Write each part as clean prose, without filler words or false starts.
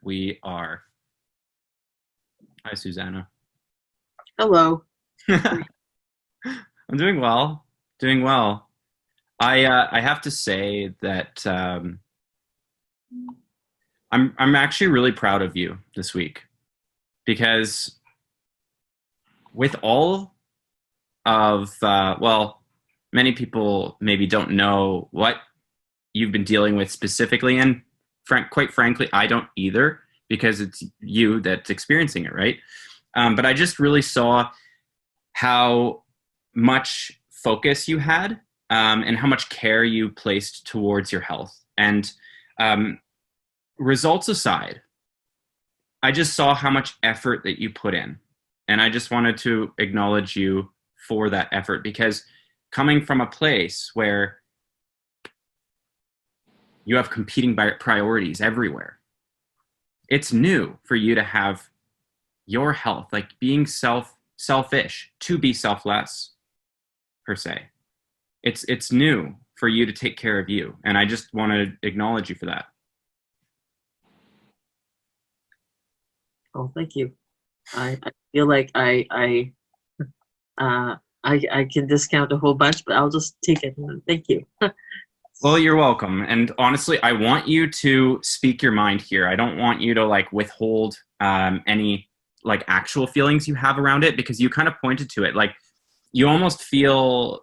We are. Hi, Suzanna. Hello. I'm doing well. Doing well. I have to say that I'm actually really proud of you this week because with all of many people maybe don't know what you've been dealing with specifically, and quite frankly, I don't either because it's you that's experiencing it, right? But I just really saw how much focus you had and how much care you placed towards your health. And um, results aside, I just saw how much effort that you put in. And I just wanted to acknowledge you for that effort because coming from a place where you have competing priorities everywhere, it's new for you to have your health, like being selfish, to be selfless per se. It's new for you to take care of you, and I just want to acknowledge you for that. Oh, thank you. I feel like I can discount a whole bunch, but I'll just take it. Thank you. Well, you're welcome. And honestly, I want you to speak your mind here. I don't want you to like withhold any like actual feelings you have around it because you kind of pointed to it. Like you almost feel,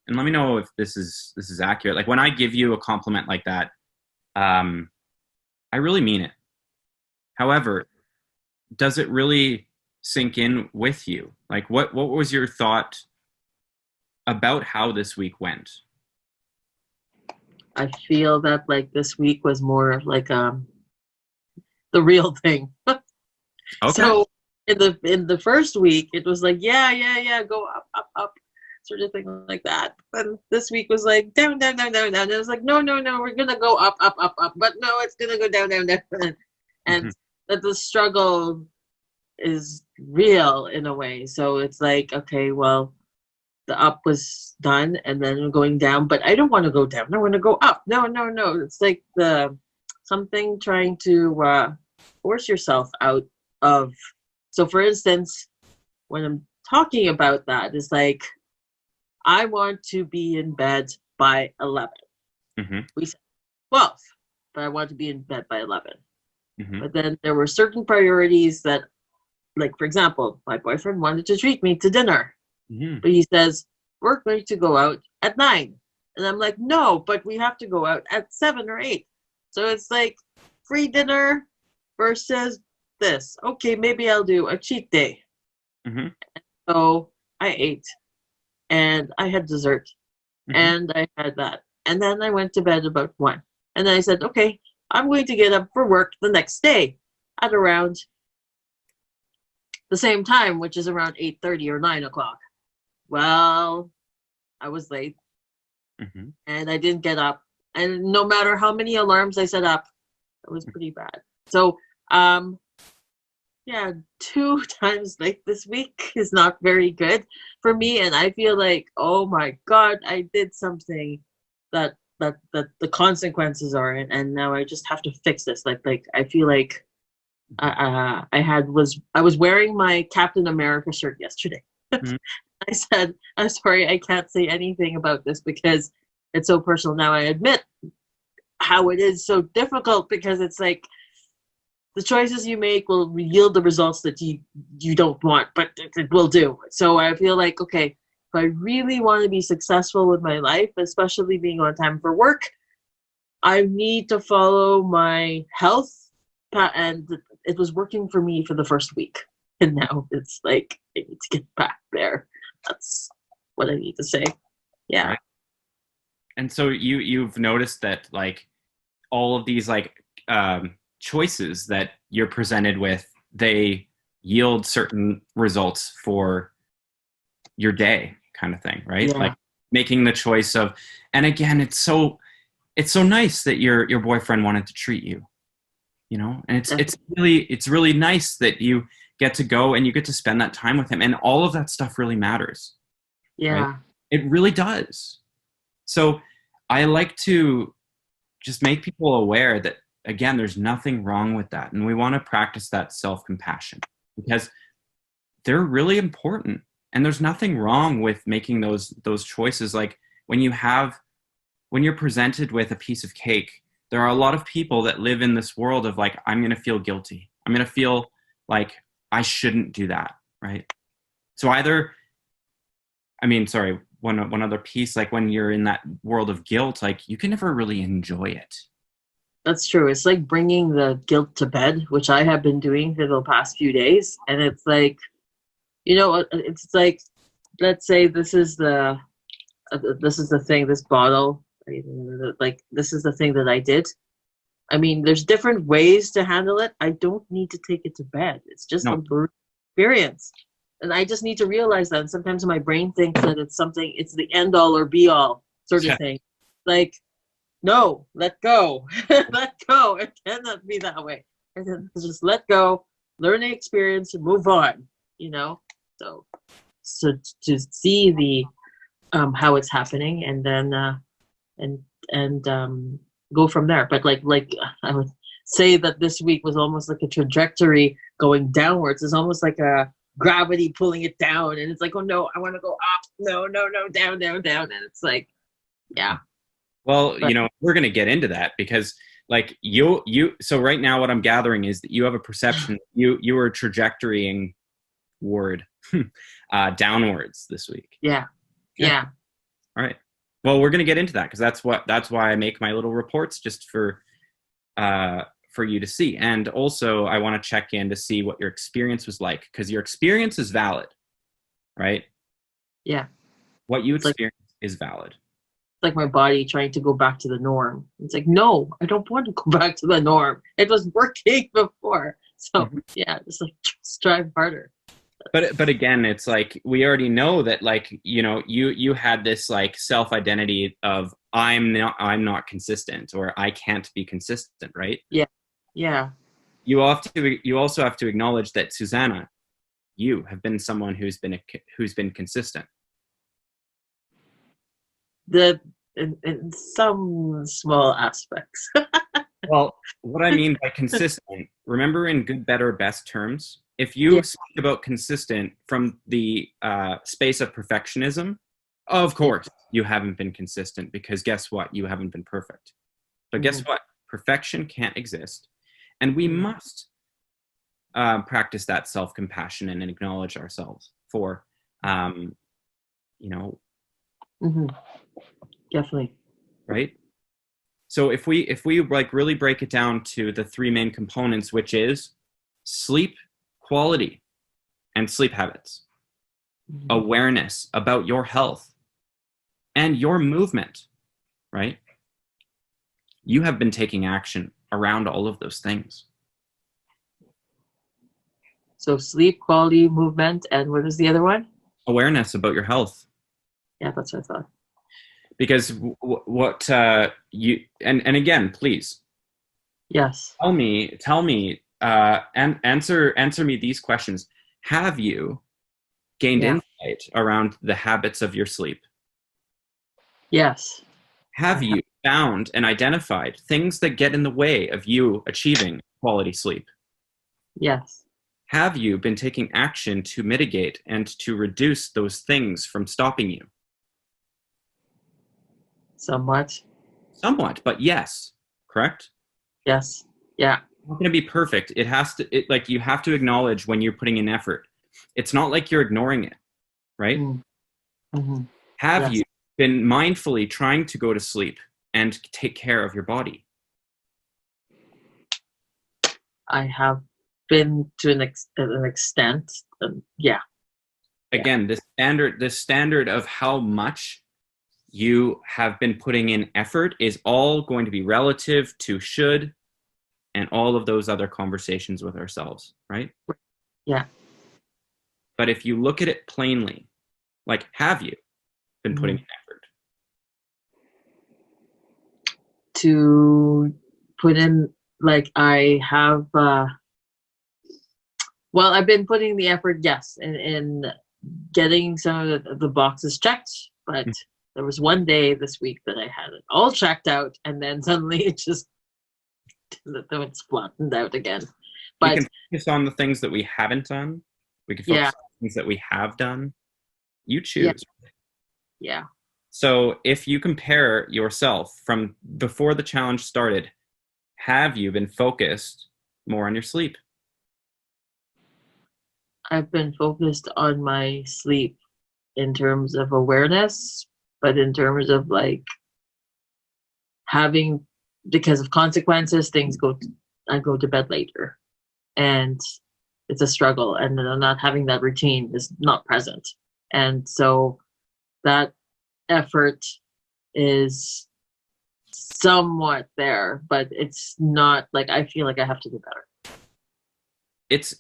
and let me know if this is accurate. Like when I give you a compliment like that, I really mean it. However, does it really sink in with you? Like what was your thought about how this week went? I feel that like this week was more of like the real thing. Okay. So in the first week it was like yeah, go up sort of thing like that. And this week was like down. And it was like no, we're gonna go up, but no, it's gonna go down. And that the struggle is real in a way. So it's like, okay, well, the up was done and then we're going down, but I don't want to go down. I want to go up. No. It's like the something trying to force yourself out of. So for instance, when I'm talking about that, it's like I want to be in bed by 11. Mm-hmm. We said 12, but I want to be in bed by 11. Mm-hmm. But then there were certain priorities that, like, for example, my boyfriend wanted to treat me to dinner, Mm-hmm. but he says, we're going to go out at 9. And I'm like, no, but we have to go out at 7 or 8. So it's like free dinner versus this. Okay, maybe I'll do a cheat day. Mm-hmm. So I ate and I had dessert Mm-hmm. and I had that. And then I went to bed about 1. And then I said, okay, I'm going to get up for work the next day at around the same time, which is around 8:30 or 9 o'clock. Well, I was late Mm-hmm. and I didn't get up. And no matter how many alarms I set up, it was pretty bad. So, yeah, 2 times late this week is not very good for me. And I feel like, oh my God, I did something that the consequences are, and now I just have to fix this. Like I feel like I was wearing my Captain America shirt yesterday. Mm-hmm. I said, I'm sorry, I can't say anything about this because it's so personal. Now I admit how it is so difficult because it's like the choices you make will yield the results that you don't want, but it will do. So I feel like, okay, if I really want to be successful with my life, especially being on time for work, I need to follow my health and it was working for me for the first week. And now it's like I need to get back there. That's what I need to say. Yeah. Right. And so you've noticed that like all of these like choices that you're presented with, they yield certain results for your day, kind of thing, right? Yeah. Like making the choice of, and again, it's so nice that your boyfriend wanted to treat you, and it's really nice that you get to go and you get to spend that time with him, and all of that stuff really matters, right? Yeah. It really does. So I like to just make people aware that again, there's nothing wrong with that. And we want to practice that self-compassion because they're really important. And there's nothing wrong with making those choices. Like when you're presented with a piece of cake, there are a lot of people that live in this world of like, I'm going to feel guilty. I'm going to feel like I shouldn't do that. Right. So one other piece, like when you're in that world of guilt, like you can never really enjoy it. That's true. It's like bringing the guilt to bed, which I have been doing for the past few days. And it's like, it's like, let's say this is the thing, this bottle, like this is the thing that I did. I mean, there's different ways to handle it. I don't need to take it to bed. It's just a experience. And I just need to realize that. And sometimes my brain thinks that it's the end all or be all sort of thing. Like, no, let go. Let go. It cannot be that way. And then just let go, learn the experience, and move on, So to see the how it's happening and then go from there. But like I would say that this week was almost like a trajectory going downwards. It's almost like a gravity pulling it down, and it's like, oh no, I want to go up. No, down, and it's like, yeah. Well, we're going to get into that because like so right now what I'm gathering is that you have a perception, you were trajectorying downwards this week. Yeah. All right. Well, we're going to get into that because that's why I make my little reports, just for you to see. And also I want to check in to see what your experience was like, because your experience is valid, right? Yeah. What you experience is valid. It's like my body trying to go back to the norm. It's like, no, I don't want to go back to the norm. It was working before. So yeah, just like strive harder. But again, it's like we already know that, like, you had this like self-identity of I'm not consistent, or I can't be consistent, right? Yeah. You also have to acknowledge that, Suzanna, you have been someone who's been consistent. In some small aspects. Well, what I mean by consistent, remember, in good, better, best terms, if you speak about consistent from the space of perfectionism, of course you haven't been consistent, because guess what? You haven't been perfect. But guess what? Perfection can't exist. And we must practice that self-compassion and acknowledge ourselves for, Definitely. Right? So if we like really break it down to the three main components, which is sleep quality and sleep habits, awareness about your health and your movement, right? You have been taking action around all of those things. So sleep quality, movement, and what is the other one? Awareness about your health. Yeah, that's what I thought. Because what you and again, please. Yes. Tell me, and answer me these questions. Have you gained insight around the habits of your sleep? Yes. Have you found and identified things that get in the way of you achieving quality sleep? Yes. Have you been taking action to mitigate and to reduce those things from stopping you? Somewhat, but yes, correct? Yes. Yeah. It's not going to be perfect. You have to acknowledge when you're putting in effort. It's not like you're ignoring it, right? Have you been mindfully trying to go to sleep and take care of your body? I have been to an extent. Again, the standard of how much you have been putting in effort is all going to be relative to should and all of those other conversations with ourselves, right? Yeah. But if you look at it plainly, like, have you been putting in effort? To put in, like, I have, I've been putting the effort, yes, in getting some of the boxes checked, but there was one day this week that I had it all checked out, and then suddenly it just Though it's flattened out again. We But can focus on the things that we haven't done. We can yeah, focus on things that we have done. You yeah, choose. yeah. So if you compare yourself from before the challenge started, have you been focused more on your sleep? I've been focused on my sleep in terms of awareness, but in terms of like having, because of consequences, I go to bed later, and it's a struggle, and then not having that routine is not present, and so that effort is somewhat there, but it's not like I feel like I have to do better. It's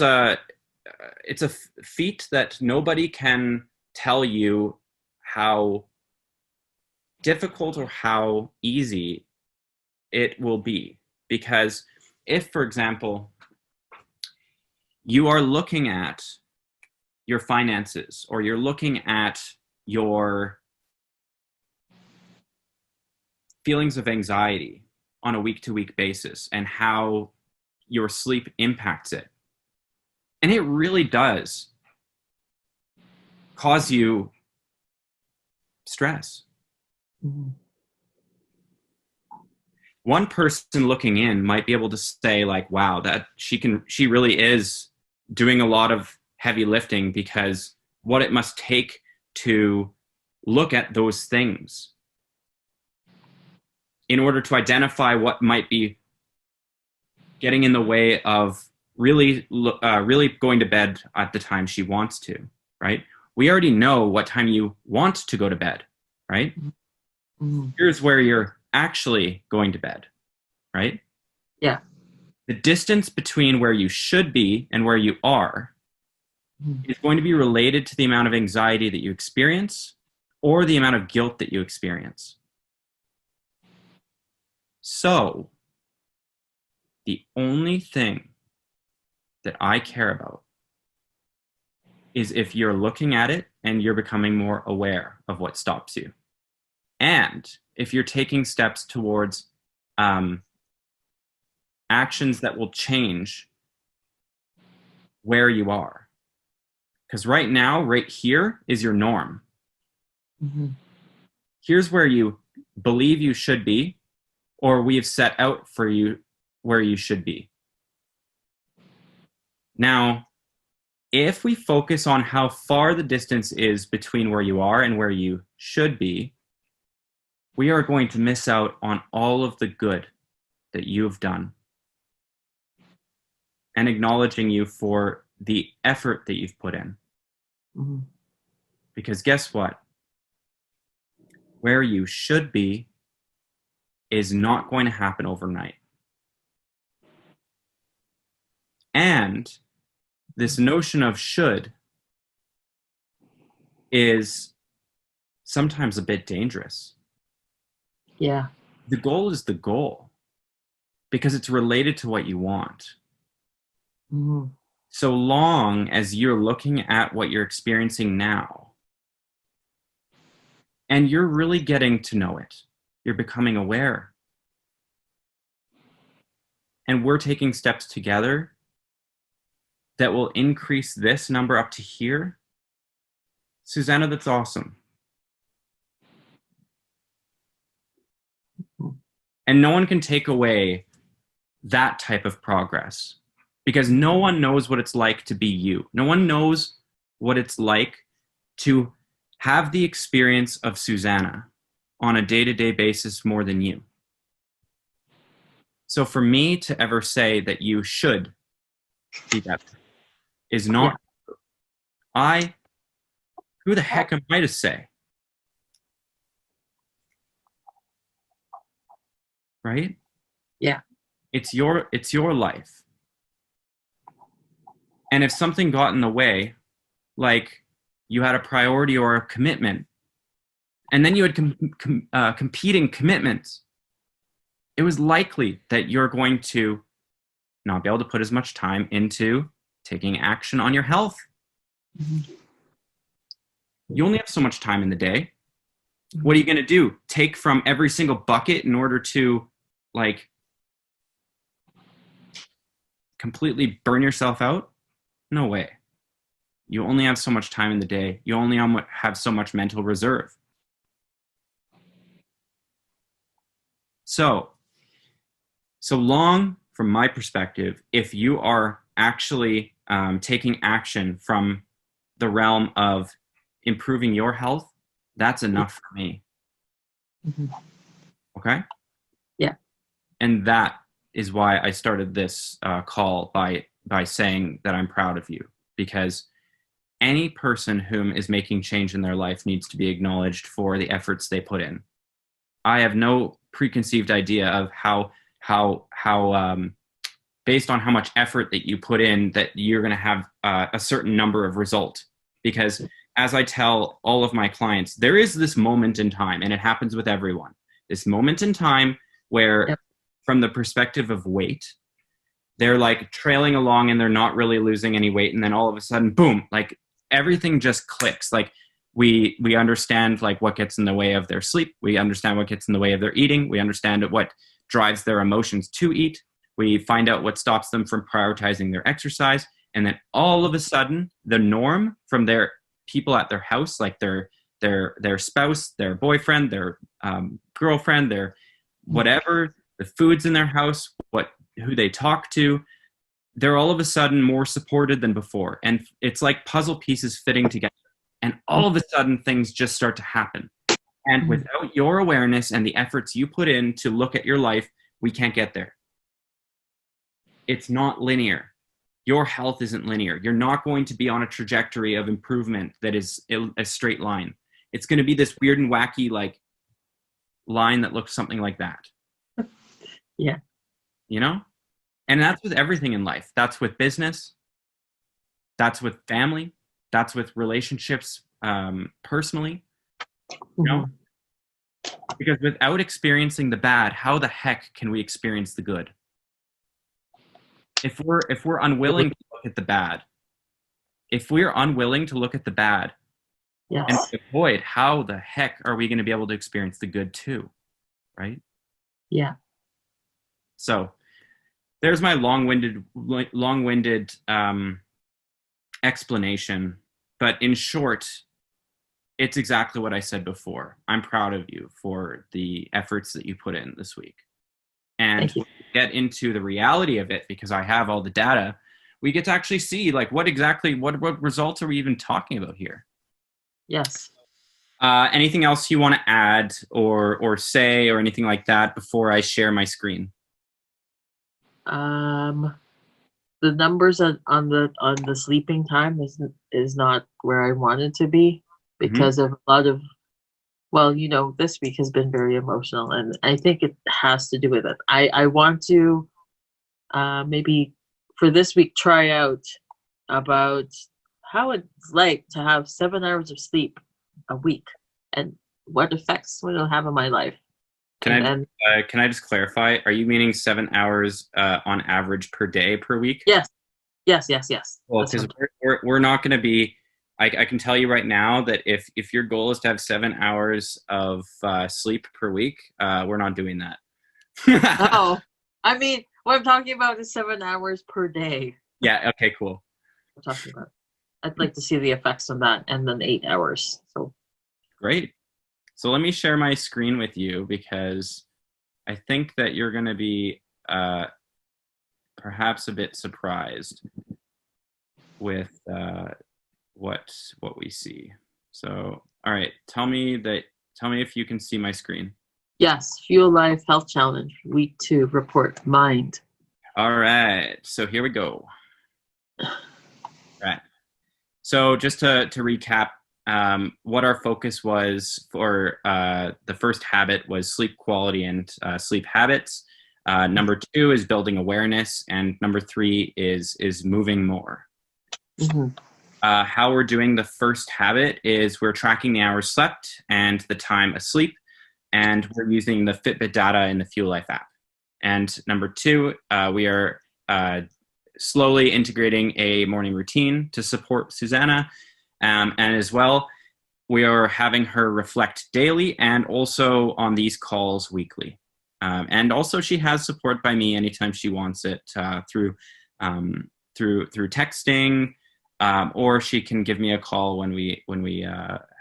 a feat that nobody can tell you how difficult or how easy it will be, because if, for example, you are looking at your finances or you're looking at your feelings of anxiety on a week-to-week basis and how your sleep impacts it, and it really does cause you stress. Mm-hmm. One person looking in might be able to say like, wow, that she really is doing a lot of heavy lifting, because what it must take to look at those things in order to identify what might be getting in the way of really going to bed at the time she wants to, right? We already know what time you want to go to bed, right? Mm-hmm. Here's where you're actually going to bed, right? Yeah. The distance between where you should be and where you are Mm-hmm. is going to be related to the amount of anxiety that you experience or the amount of guilt that you experience. So, the only thing that I care about is if you're looking at it and you're becoming more aware of what stops you. And if you're taking steps towards actions that will change where you are. Because right now, right here is your norm. Mm-hmm. Here's where you believe you should be, or we have set out for you where you should be. Now, if we focus on how far the distance is between where you are and where you should be, we are going to miss out on all of the good that you have done, and acknowledging you for the effort that you've put in. Mm-hmm. Because guess what? Where you should be is not going to happen overnight. And this notion of should is sometimes a bit dangerous. Yeah. The goal is the goal because it's related to what you want. Mm-hmm. So long as you're looking at what you're experiencing now and you're really getting to know it, you're becoming aware. And we're taking steps together that will increase this number up to here. Suzanna, that's awesome. And no one can take away that type of progress, because no one knows what it's like to be you. No one knows what it's like to have the experience of Suzanna on a day-to-day basis more than you. So for me to ever say that you should be better is not true. Who the heck am I to say? Right? Yeah. It's your life. And if something got in the way, like you had a priority or a commitment, and then you had competing commitments, it was likely that you're going to not be able to put as much time into taking action on your health. Mm-hmm. You only have so much time in the day. What are you going to do? Take from every single bucket in order to like completely burn yourself out? No way. You only have so much time in the day. You only have so much mental reserve. So long, from my perspective, if you are actually taking action from the realm of improving your health, that's enough for me. Mm-hmm. Okay? Yeah. And that is why I started this call by saying that I'm proud of you, because any person whom is making change in their life needs to be acknowledged for the efforts they put in. I have no preconceived idea of how based on how much effort that you put in, that you're going to have a certain number of results. Because as I tell all of my clients, there is this moment in time, and it happens with everyone, this moment in time where, yep. From the perspective of weight, they're like trailing along and they're not really losing any weight. And then all of a sudden, boom, like everything just clicks. Like we understand like what gets in the way of their sleep. We understand what gets in the way of their eating. We understand what drives their emotions to eat. We find out what stops them from prioritizing their exercise. And then all of a sudden, the norm from their people at their house, like their spouse, their boyfriend, their girlfriend, their whatever, the foods in their house, who they talk to, they're all of a sudden more supported than before. And it's like puzzle pieces fitting together. And all of a sudden, things just start to happen. And without your awareness and the efforts you put in to look at your life, we can't get there. It's not linear. Your health isn't linear. You're not going to be on a trajectory of improvement that is a straight line. It's going to be this weird and wacky like line that looks something like that. Yeah. You know? And that's with everything in life. That's with business. That's with family. That's with relationships personally. You know? Because without experiencing the bad, how the heck can we experience the good? If we're unwilling to look at the bad, if we're unwilling to look at the bad yes. and avoid, how the heck are we going to be able to experience the good too? Right? Yeah. So there's my long-winded explanation. But in short, it's exactly what I said before. I'm proud of you for the efforts that you put in this week. And when we get into the reality of it, because I have all the data, we get to actually see like what results are we even talking about here? Yes. Anything else you want to add or say or anything like that before I share my screen? The numbers on the sleeping time is not where I wanted to be because of a lot of, well, this week has been very emotional, and I think it has to do with it. I want to maybe for this week try out about how it's like to have 7 hours of sleep a week and what effects it'll have on my life. Can I just clarify? Are you meaning 7 hours on average per day per week? Yes. Well, because we're not going to be. I can tell you right now that if your goal is to have 7 hours of sleep per week, we're not doing that. Oh, I mean, what I'm talking about is 7 hours per day. Yeah. Okay. Cool. I'm talking about. I'd like to see the effects of that, and then 8 hours. So great. So let me share my screen with you because I think that you're going to be perhaps a bit surprised with what we see. So, all right, tell me if you can see my screen. Yes, Fuel Life Health Challenge, Week 2 report, mind. All right, so here we go. All right. So just to recap, what our focus was for the first habit was sleep quality and sleep habits. Number 2 is building awareness, and number 3 is moving more. How we're doing the first habit is we're tracking the hours slept and the time asleep, and we're using the Fitbit data in the Fuel Life app. And number 2, we are slowly integrating a morning routine to support Suzanna. And as well, we are having her reflect daily and also on these calls weekly. And also she has support by me anytime she wants it through through texting, or she can give me a call when we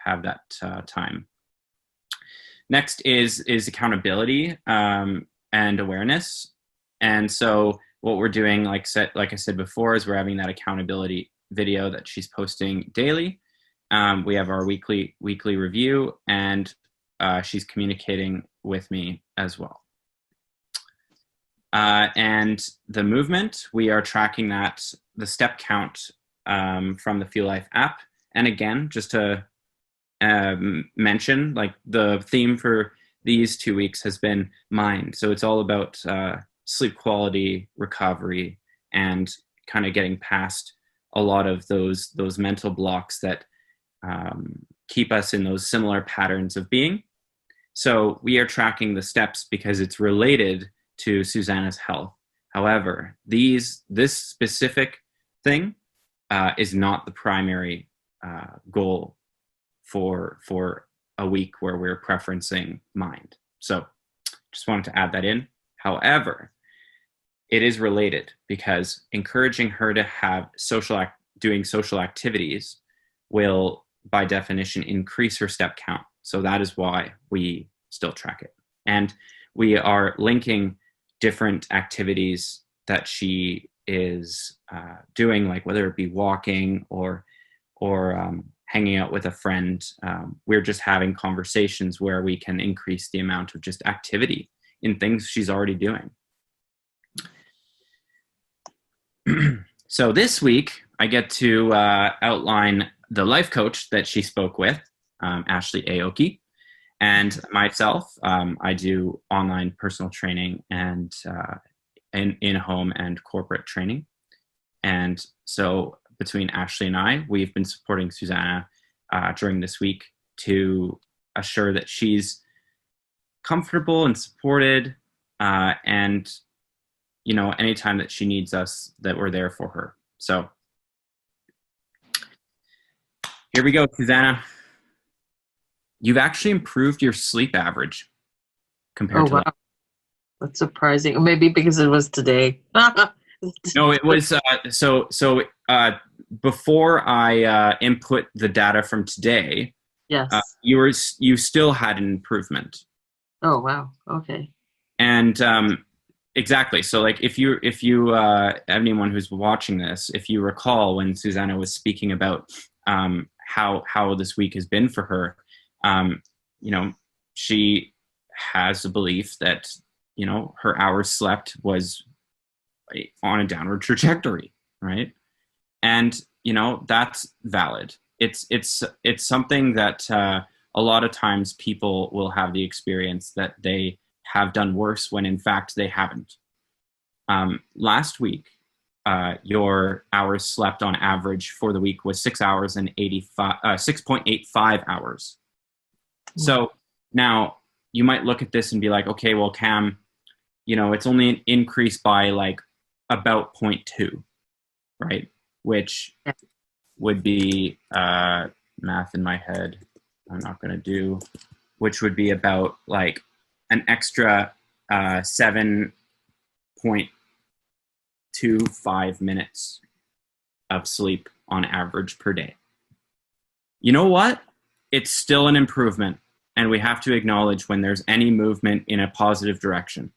have that time. Next is accountability and awareness. And so what we're doing, like I said before, is we're having that accountability video that she's posting daily. We have our weekly review, and she's communicating with me as well. And the movement, we are tracking the step count from the Feel Life app. And again, just to mention, like, the theme for these 2 weeks has been mind. So it's all about sleep quality, recovery, and kind of getting past a lot of those mental blocks that keep us in those similar patterns of being. So we are tracking the steps because it's related to Suzanna's health. However, this specific thing is not the primary goal for a week where we're preferencing mind. So just wanted to add that in. However, it is related because encouraging her to have doing social activities will, by definition, increase her step count. So that is why we still track it. And we are linking different activities that she is doing, like whether it be walking or hanging out with a friend. We're just having conversations where we can increase the amount of just activity in things she's already doing. So this week, I get to outline the life coach that she spoke with, Ashley Aoki, and myself. I do online personal training and in-home and corporate training. And so between Ashley and I, we've been supporting Suzanna during this week to assure that she's comfortable and supported, and anytime that she needs us, that we're there for her. So here we go, Suzanna. You've actually improved your sleep average compared to wow. That's surprising. Or maybe because it was today. No, it was before I input the data from today. Yes. You still had an improvement. Oh wow. Okay. And exactly. So, like, if you anyone who's watching this, if you recall when Suzanna was speaking about how this week has been for her, she has a belief that her hours slept was on a downward trajectory, right? And that's valid. It's something that a lot of times people will have the experience that they have done worse when in fact they haven't. Last week, your hours slept on average for the week was 6.85 hours. So now you might look at this and be like, okay, well, Cam, it's only an increase by like about 0.2, right? Which would be math in my head I'm not going to do, which would be about like an extra 7.25 minutes of sleep on average per day. You know what? It's still an improvement, and we have to acknowledge when there's any movement in a positive direction.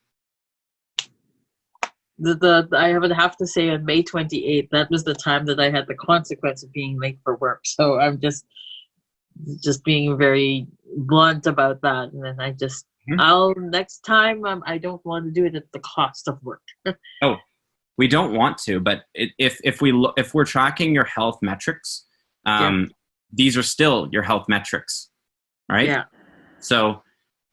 I would have to say on May 28th, that was the time that I had the consequence of being late for work. So I'm just being very blunt about that. And then next time, I don't want to do it at the cost of work. Oh, we don't want to, but if we're tracking your health metrics, these are still your health metrics, right? Yeah. So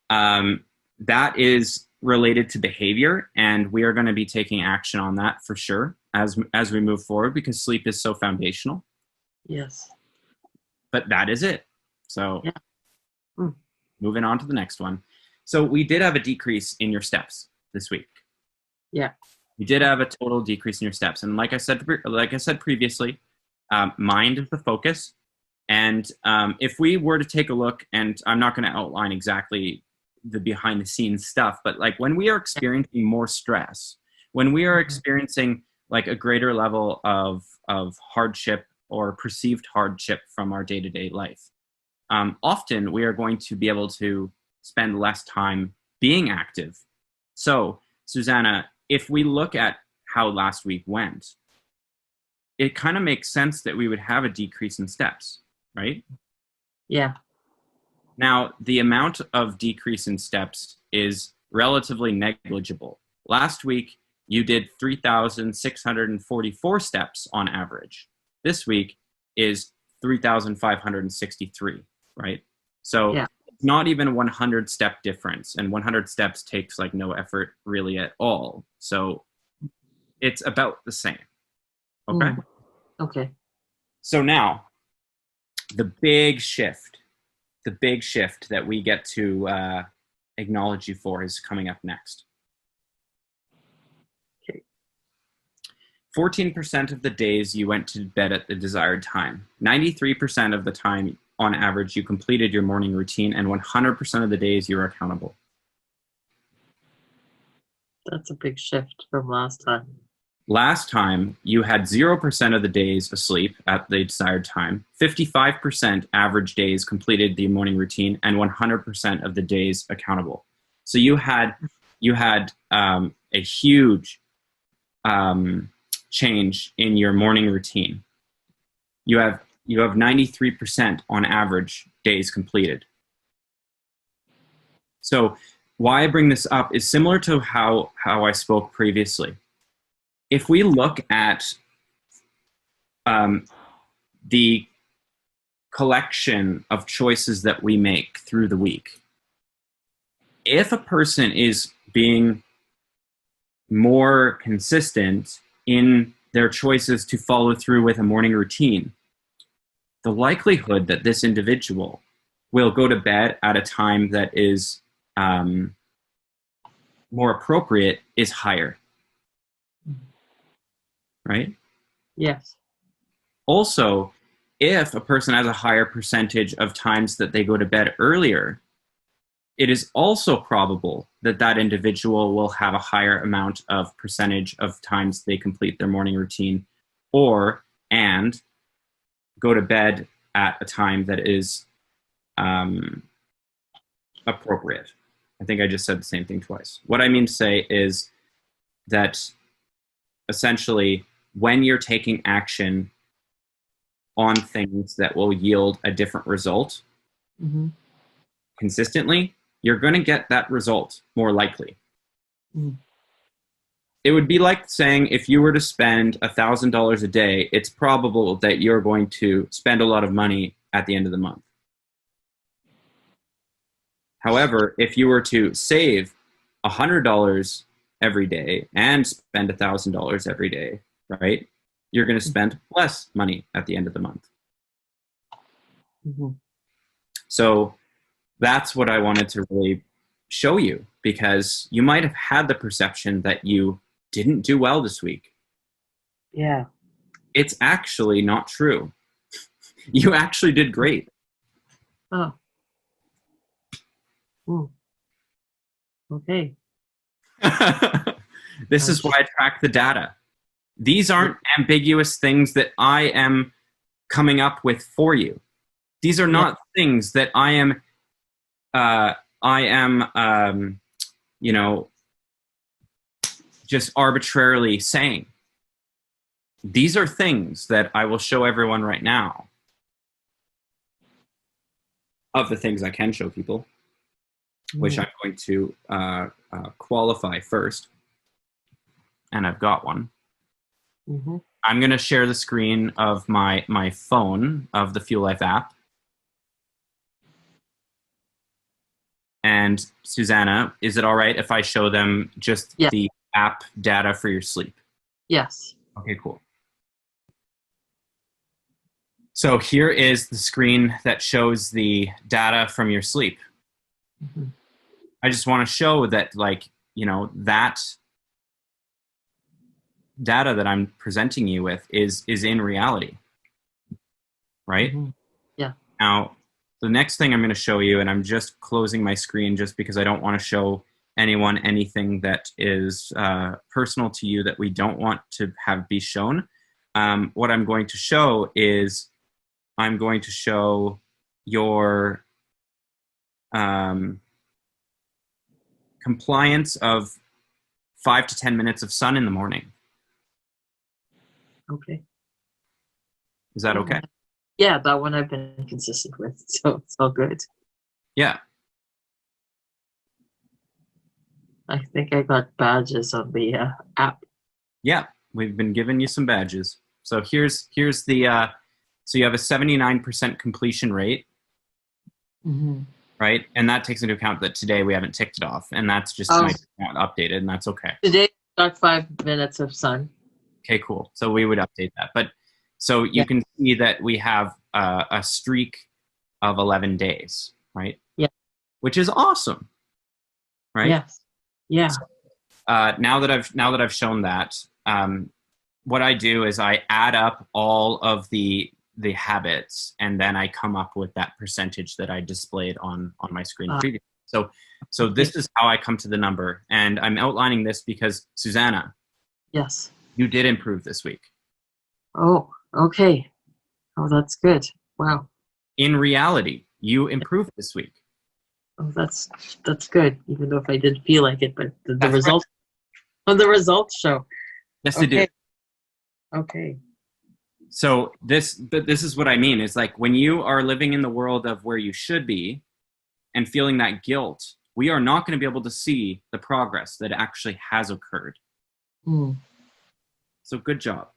that is related to behavior, and we are going to be taking action on that for sure as we move forward, because sleep is so foundational. Yes. But that is it. So moving on to the next one. So we did have a decrease in your steps this week. Yeah. We did have a total decrease in your steps, and like I said previously, mind is the focus. And if we were to take a look, and I'm not going to outline exactly the behind the scenes stuff, but like when we are experiencing more stress, when we are experiencing like a greater level of hardship or perceived hardship from our day-to-day life, often we are going to be able to spend less time being active. So, Suzanna, if we look at how last week went, it kind of makes sense that we would have a decrease in steps, right? Yeah. Now, the amount of decrease in steps is relatively negligible. Last week, you did 3,644 steps on average. This week is 3,563, right? So Yeah. it's not even a 100 step difference, and 100 steps takes like no effort really at all. So it's about the same, okay? Okay. So now, the big shift that we get to acknowledge you for is coming up next. Okay. 14% of the days you went to bed at the desired time. 93% of the time, on average, you completed your morning routine, and 100% of the days you were accountable. That's a big shift from last time. Last time, you had 0% of the days asleep at the desired time, 55% average days completed the morning routine, and 100% of the days accountable. So you had a huge change in your morning routine. You have 93% on average days completed. So why I bring this up is similar to how I spoke previously. If we look at the collection of choices that we make through the week, if a person is being more consistent in their choices to follow through with a morning routine, the likelihood that this individual will go to bed at a time that is more appropriate is higher. Right? Yes. Also, if a person has a higher percentage of times that they go to bed earlier, it is also probable that that individual will have a higher amount of percentage of times they complete their morning routine and go to bed at a time that is appropriate. I think I just said the same thing twice. What I mean to say is that essentially, when you're taking action on things that will yield a different result consistently, you're going to get that result more likely. It would be like saying if you were to spend $1,000 a day, it's probable that you're going to spend a lot of money at the end of the month. However, if you were to save $100 every day and spend $1,000 every day, right, you're going to spend less money at the end of the month. So that's what I wanted to really show you, because you might have had the perception that you didn't do well this week. Yeah. It's actually not true. You actually did great. Oh. Okay. This is why I track the data. These aren't ambiguous things that I am coming up with for you. These are not things that I am, just arbitrarily saying. These are things that I will show everyone right now. Of the things I can show people, which I'm going to qualify first. And I've got one. I'm going to share the screen of my phone of the Fuel Life app. And Suzanna, is it all right if I show them just the app data for your sleep? Yes. Okay, cool. So here is the screen that shows the data from your sleep. I just want to show that, that data that I'm presenting you with is in reality, right? Yeah. Now, the next thing I'm going to show you, and I'm just closing my screen just because I don't want to show anyone anything that is personal to you that we don't want to have be shown. What I'm going to show is I'm going to show your compliance of 5 to 10 minutes of sun in the morning. Okay. Is that okay? Yeah, that one I've been consistent with, so it's all good. Yeah. I think I got badges on the app. Yeah, we've been giving you some badges. So here's the so you have a 79% completion rate, right? And that takes into account that today we haven't ticked it off, and that's just not updated, and that's okay. Today got 5 minutes of sun. Okay, cool. So we would update that, but so you can see that we have a streak of 11 days, right? Yeah, which is awesome, right? Yes. Yeah. So, now that I've shown that, what I do is I add up all of the habits, and then I come up with that percentage that I displayed on my screen previously. So this is how I come to the number, and I'm outlining this because Suzanna, yes, you did improve this week. Oh, okay. Oh, that's good. Wow. In reality, you improved this week. Oh, that's good. Even though if I didn't feel like it, but the results, the results show. Yes, they do. Okay. So this is what I mean. Is like when you are living in the world of where you should be and feeling that guilt, we are not going to be able to see the progress that actually has occurred. So good job.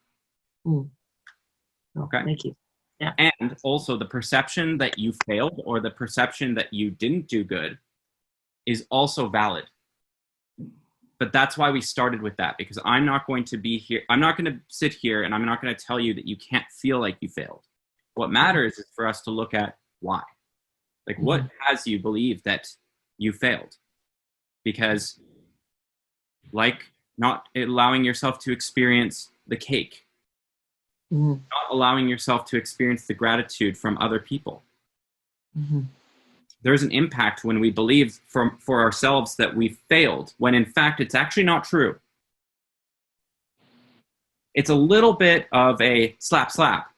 Oh, Okay. Thank you. Yeah. And also the perception that you failed or the perception that you didn't do good is also valid. But that's why we started with that, because I'm not going to be here. I'm not going to sit here and I'm not going to tell you that you can't feel like you failed. What matters is for us to look at why. Like, what has you believe that you failed? Because, like, not allowing yourself to experience the cake, not allowing yourself to experience the gratitude from other people. There's an impact when we believe for ourselves that we failed, when in fact it's actually not true. It's a little bit of a slap.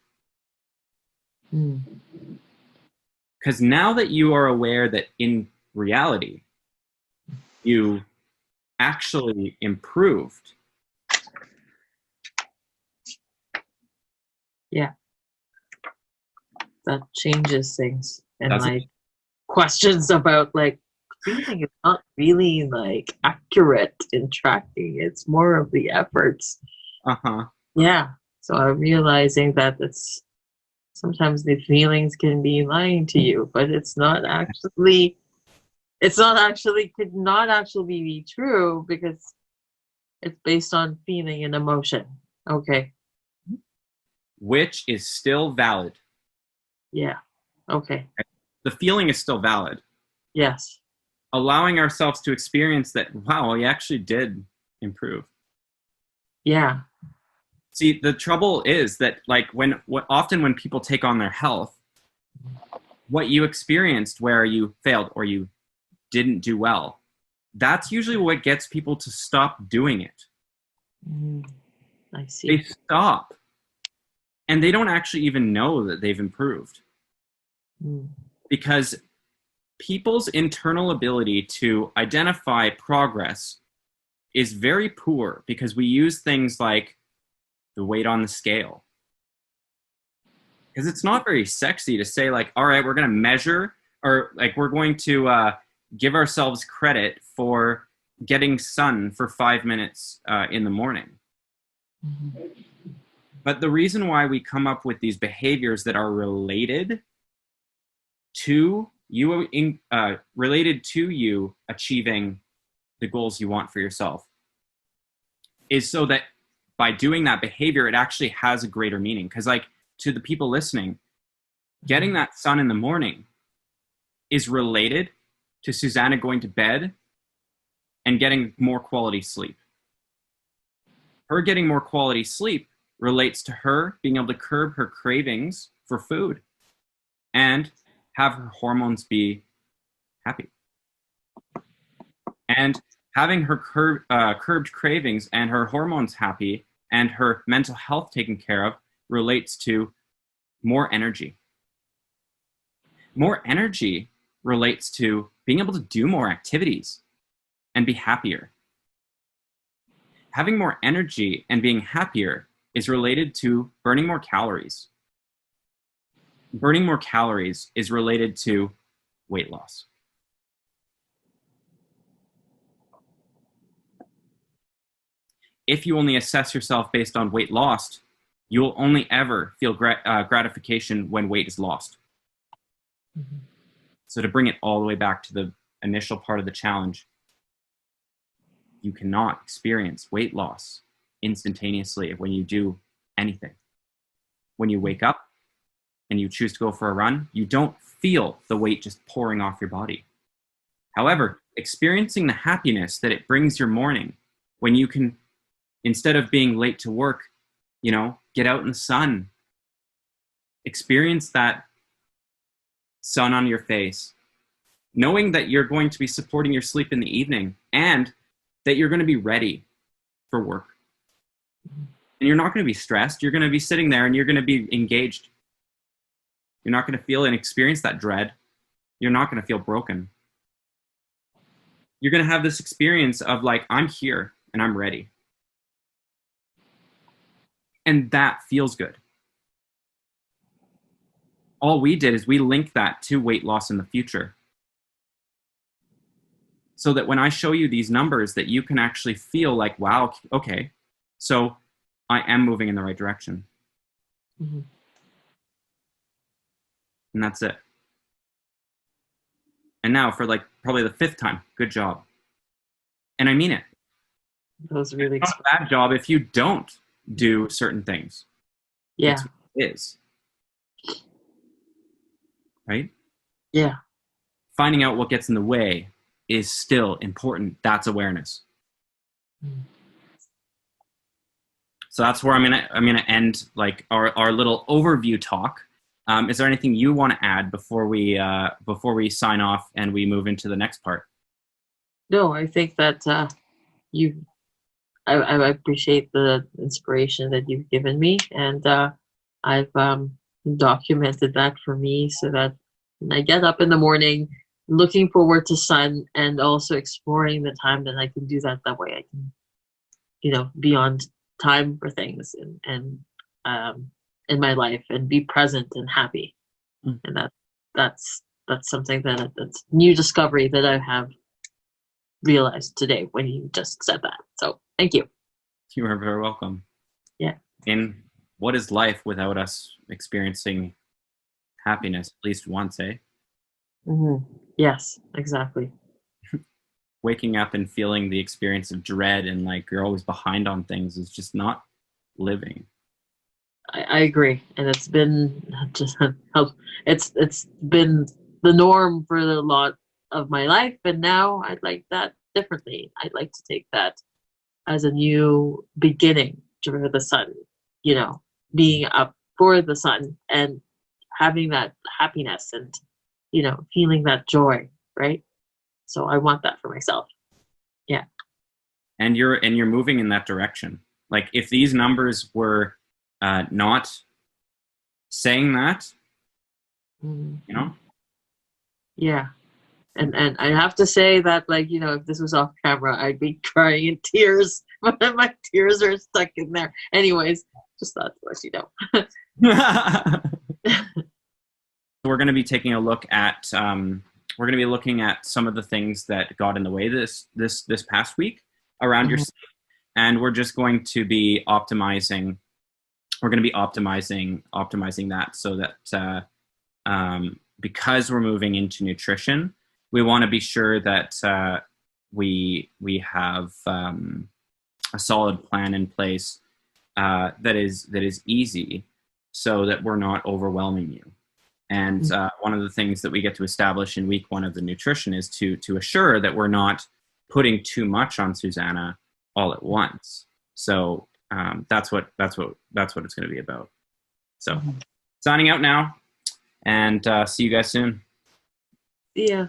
Because now that you are aware that in reality you actually improved. Yeah. That changes things. And like questions about like feeling is not really like accurate in tracking. It's more of the efforts. Yeah. So I'm realizing that it's sometimes the feelings can be lying to you, but it's not actually could not actually be true because it's based on feeling and emotion. Okay. Which is still valid. Yeah. Okay. The feeling is still valid. Yes. Allowing ourselves to experience that, wow, we actually did improve. Yeah. See, the trouble is that, like, often when people take on their health, what you experienced where you failed or you didn't do well, that's usually what gets people to stop doing it. I see. They stop. And they don't actually even know that they've improved. Because people's internal ability to identify progress is very poor, because we use things like the weight on the scale. Because it's not very sexy to say, like, all right, we're going to measure, or like we're going to give ourselves credit for getting sun for 5 minutes in the morning. But the reason why we come up with these behaviors that are related to you achieving the goals you want for yourself is so that by doing that behavior, it actually has a greater meaning. Because, like, to the people listening, getting that sun in the morning is related to Suzanna going to bed and getting more quality sleep. Her getting more quality sleep relates to her being able to curb her cravings for food and have her hormones be happy. And Having her curbed cravings and her hormones happy and her mental health taken care of relates to more energy. More energy relates to being able to do more activities and be happier. Having more energy and being happier is related to burning more calories. Burning more calories is related to weight loss. If you only assess yourself based on weight lost, you'll only ever feel gratification when weight is lost. Mm-hmm. So to bring it all the way back to the initial part of the challenge, you cannot experience weight loss instantaneously when you do anything. When you wake up and you choose to go for a run, you don't feel the weight just pouring off your body. However, experiencing the happiness that it brings your morning when you can, instead of being late to work, get out in the sun, experience that sun on your face, knowing that you're going to be supporting your sleep in the evening and that you're going to be ready for work. And you're not going to be stressed. You're going to be sitting there and you're going to be engaged. You're not going to feel and experience that dread. You're not going to feel broken. You're going to have this experience of like, I'm here and I'm ready. And that feels good. All we did is we linked that to weight loss in the future. So that when I show you these numbers, that you can actually feel like, wow, okay, so I am moving in the right direction. Mm-hmm. And that's it. And now for like probably the 5th time, good job. And I mean it. That was really it's not a bad job if you don't do certain things. Yeah. That's what it is. Right? Yeah. Finding out what gets in the way is still important. That's awareness. Mm. So that's where I'm gonna end like our little overview talk. Is there anything you want to add before we sign off and we move into the next part? No, I think that I appreciate the inspiration that you've given me, and I've documented that for me so that when I get up in the morning, looking forward to sun and also exploring the time that I can do that. That way I can, be on time for things and in my life and be present and happy. Mm. And that's something that's new discovery that I have realized today when you just said that. So thank you. You are very welcome. Yeah. And what is life without us experiencing happiness at least once, eh? Mm-hmm. Yes, exactly. Waking up and feeling the experience of dread and like you're always behind on things is just not living. I agree, and it's been just it's been the norm for a lot of my life, and now I'd like that differently. I'd like to take that as a new beginning for the sun, being up for the sun and having that happiness and feeling that joy, right? So I want that for myself. Yeah. And you're moving in that direction. Like if these numbers were not saying that, Yeah. And I have to say that, like, if this was off camera, I'd be crying in tears, but my tears are stuck in there. Anyways, just thought to let you know. We're going to be taking a look at we're going to be looking at some of the things that got in the way this past week around your sleep, and we're just going to be optimizing. We're going to be optimizing that so that because we're moving into nutrition, we want to be sure that we have a solid plan in place that is easy, so that we're not overwhelming you. And one of the things that we get to establish in week 1 of the nutrition is to assure that we're not putting too much on Suzanna all at once. So that's what it's going to be about. So signing out now, and see you guys soon. Yeah.